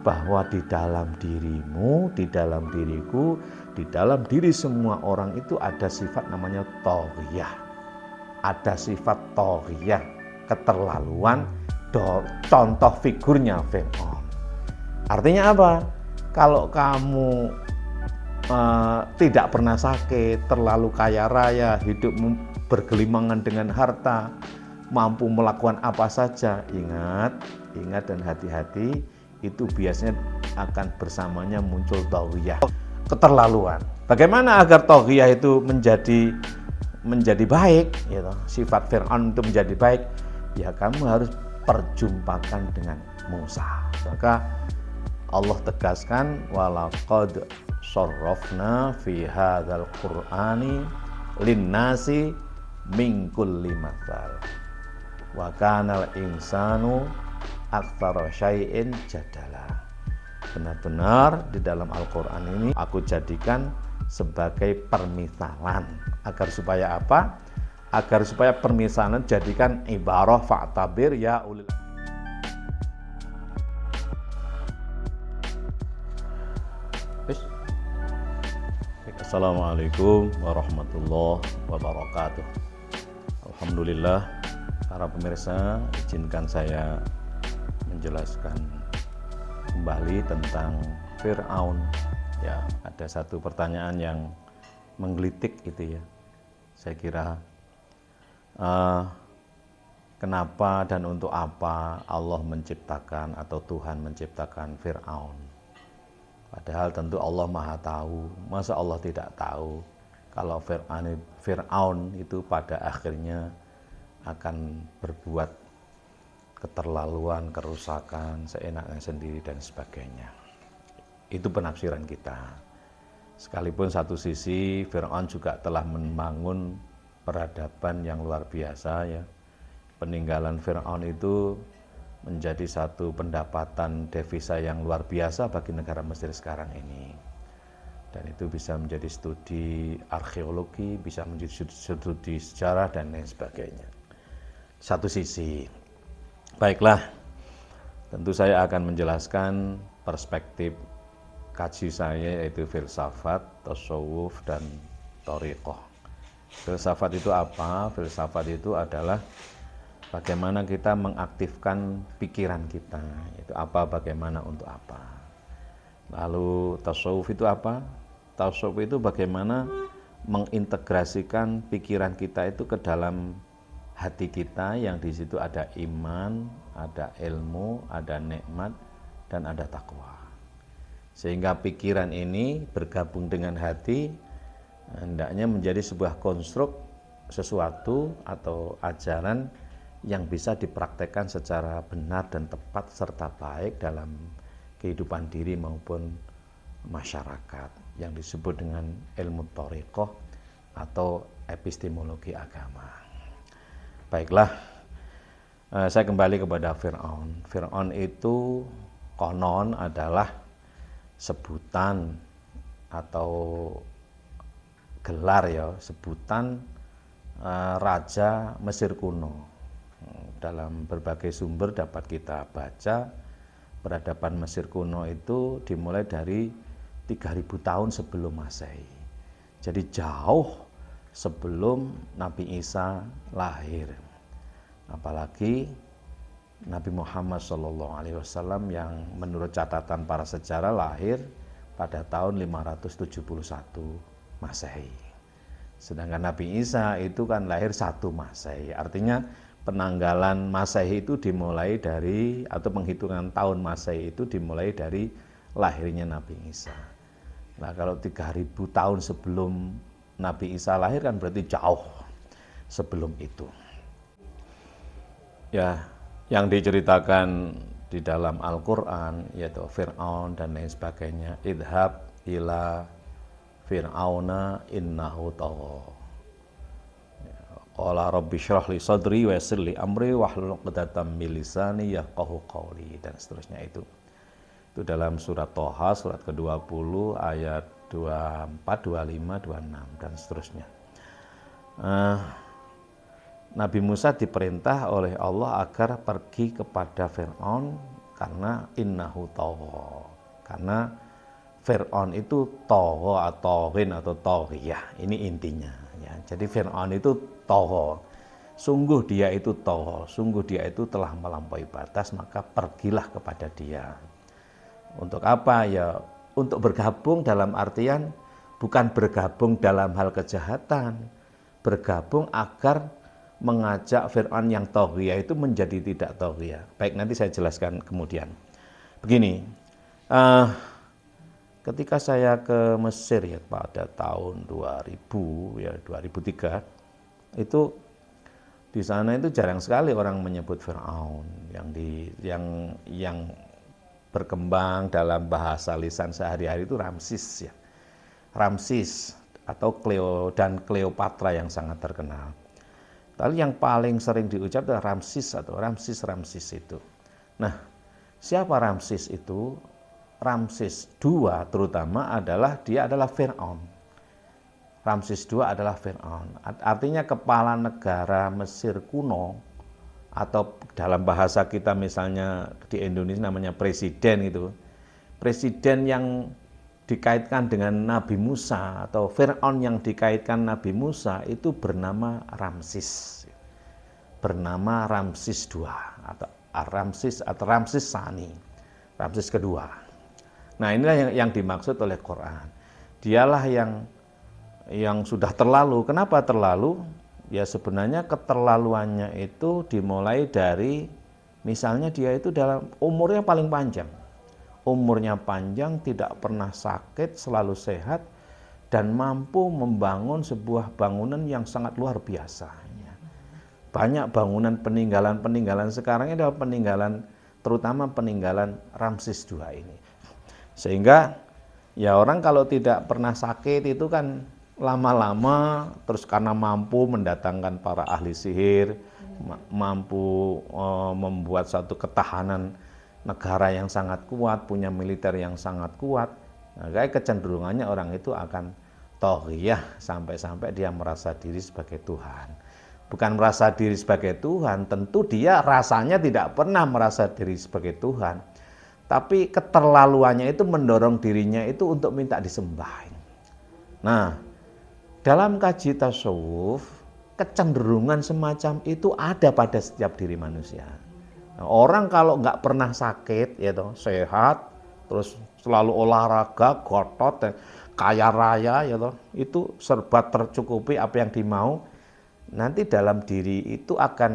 bahwa di dalam dirimu, di dalam diriku, di dalam diri semua orang itu ada sifat namanya thaghiyah. Ada sifat thaghiyah, keterlaluan, contoh figurnya Fir'aun. Artinya apa? Kalau kamu tidak pernah sakit, terlalu kaya raya, hidupmu bergelimangan dengan harta, mampu melakukan apa saja, ingat dan hati-hati, itu biasanya akan bersamanya muncul thaghiyah, keterlaluan. Bagaimana agar thaghiyah itu menjadi baik, gitu. Sifat Fir'aun itu menjadi baik, ya kamu harus perjumpakan dengan Musa. Maka Allah tegaskan, walaqad sharrafna fi hadzal qur'ani linnasi min kulli matsal wa kana al-insanu aktsara syai'in jadala. Benar-benar di dalam Al-Qur'an ini aku jadikan sebagai permisalan agar supaya apa? Agar supaya permisalan jadikan ibarah fa'tabir ya ulil. Assalamualaikum warahmatullahi wabarakatuh. Alhamdulillah, para pemirsa, izinkan saya menjelaskan kembali tentang Fir'aun. Ya, ada satu pertanyaan yang menggelitik itu ya. Saya kira kenapa dan untuk apa Allah menciptakan atau Tuhan menciptakan Fir'aun? Padahal tentu Allah Maha tahu. Masa Allah tidak tahu kalau Fir'aun itu pada akhirnya akan berbuat keterlaluan, kerusakan, seenaknya sendiri dan sebagainya. Itu penafsiran kita. Sekalipun satu sisi Fir'aun juga telah membangun peradaban yang luar biasa ya. Peninggalan Fir'aun itu menjadi satu pendapatan devisa yang luar biasa bagi negara Mesir sekarang ini. Dan itu bisa menjadi studi arkeologi, bisa menjadi studi sejarah dan lain sebagainya. Satu sisi. Baiklah, tentu saya akan menjelaskan perspektif kaji saya, yaitu filsafat, tasawuf, dan thariqah. Filsafat itu apa? Filsafat itu adalah bagaimana kita mengaktifkan pikiran kita, itu apa, bagaimana, untuk apa. Lalu tasawuf itu apa? Tasawuf itu bagaimana mengintegrasikan pikiran kita itu ke dalam hati kita, yang di situ ada iman, ada ilmu, ada nikmat, dan ada takwa. Sehingga pikiran ini bergabung dengan hati, hendaknya menjadi sebuah konstruk sesuatu atau ajaran yang bisa dipraktekkan secara benar dan tepat serta baik dalam kehidupan diri maupun masyarakat, yang disebut dengan ilmu thariqah atau epistemologi agama. Baiklah, saya kembali kepada Fir'aun. Fir'aun itu konon adalah sebutan atau gelar ya, sebutan Raja Mesir kuno. Dalam berbagai sumber dapat kita baca, peradaban Mesir kuno itu dimulai dari 3000 tahun sebelum Masehi. Jadi jauh sebelum Nabi Isa lahir. Apalagi Nabi Muhammad SAW yang menurut catatan para sejarah lahir pada tahun 571 Masehi. Sedangkan Nabi Isa itu kan lahir 1 Masehi. Artinya penanggalan Masehi itu dimulai dari, atau penghitungan tahun Masehi itu dimulai dari lahirnya Nabi Isa. Nah, kalau 3000 tahun sebelum Nabi Isa lahir kan berarti jauh sebelum itu. Ya, yang diceritakan di dalam Al-Qur'an yaitu Fir'aun dan lain sebagainya. Idhab ila Fir'auna innahu tagha. Qala rabbi syrah li sadri wa yassir li amri wahlul 'uqdatam min lisani yafqahu qawli, dan seterusnya itu. Itu dalam surat Thaha surat ke-20 ayat 24, 25, 26 dan seterusnya. Nabi Musa diperintah oleh Allah agar pergi kepada Fir'aun karena innahu tagha. Karena Fir'aun itu tagha atau taghin atau taghiyah. Ini intinya ya. Jadi Fir'aun itu tagha. Sungguh dia itu tagha, sungguh dia itu telah melampaui batas, maka pergilah kepada dia. Untuk apa ya? Untuk bergabung dalam artian bukan bergabung dalam hal kejahatan, bergabung agar mengajak Fir'aun yang taghiyah itu menjadi tidak taghiyah. Baik, nanti saya jelaskan kemudian. Begini, ketika saya ke Mesir ya pada tahun 2000 ya 2003 itu di sana itu jarang sekali orang menyebut Fir'aun yang berkembang dalam bahasa lisan sehari-hari itu Ramsis ya. Ramsis atau Cleopatra yang sangat terkenal. Tapi yang paling sering diucap adalah Ramsis atau Ramsis itu. Nah, siapa Ramsis itu? Ramsis II terutama dia adalah Fir'aun. Ramsis II adalah Fir'aun. Artinya kepala negara Mesir kuno, atau dalam bahasa kita misalnya di Indonesia namanya presiden gitu. Presiden yang dikaitkan dengan Nabi Musa atau Fir'aun yang dikaitkan Nabi Musa itu bernama Ramsis. Bernama Ramsis II atau Ramsis Tsani. Ramsis kedua. Nah, inilah yang dimaksud oleh Quran. Dialah yang sudah terlalu. Kenapa terlalu? Ya sebenarnya keterlaluannya itu dimulai dari misalnya dia itu dalam umurnya paling panjang. Umurnya panjang, tidak pernah sakit, selalu sehat, dan mampu membangun sebuah bangunan yang sangat luar biasa. Banyak bangunan peninggalan sekarang ini adalah peninggalan, terutama peninggalan Ramsis II ini. Sehingga ya orang kalau tidak pernah sakit itu kan lama-lama terus karena mampu mendatangkan para ahli sihir, mampu membuat satu ketahanan negara yang sangat kuat, punya militer yang sangat kuat, nah, kayak kecenderungannya orang itu akan taghiyah sampai-sampai dia merasa diri sebagai Tuhan. Bukan merasa diri sebagai Tuhan, tentu dia rasanya tidak pernah merasa diri sebagai Tuhan. Tapi keterlaluannya itu mendorong dirinya itu untuk minta disembah. Nah, dalam kaji tasawuf, kecenderungan semacam itu ada pada setiap diri manusia. Nah, orang kalau nggak pernah sakit, ya toh, sehat, terus selalu olahraga, gotot, kaya raya, ya toh, itu serba tercukupi apa yang dimau. Nanti dalam diri itu akan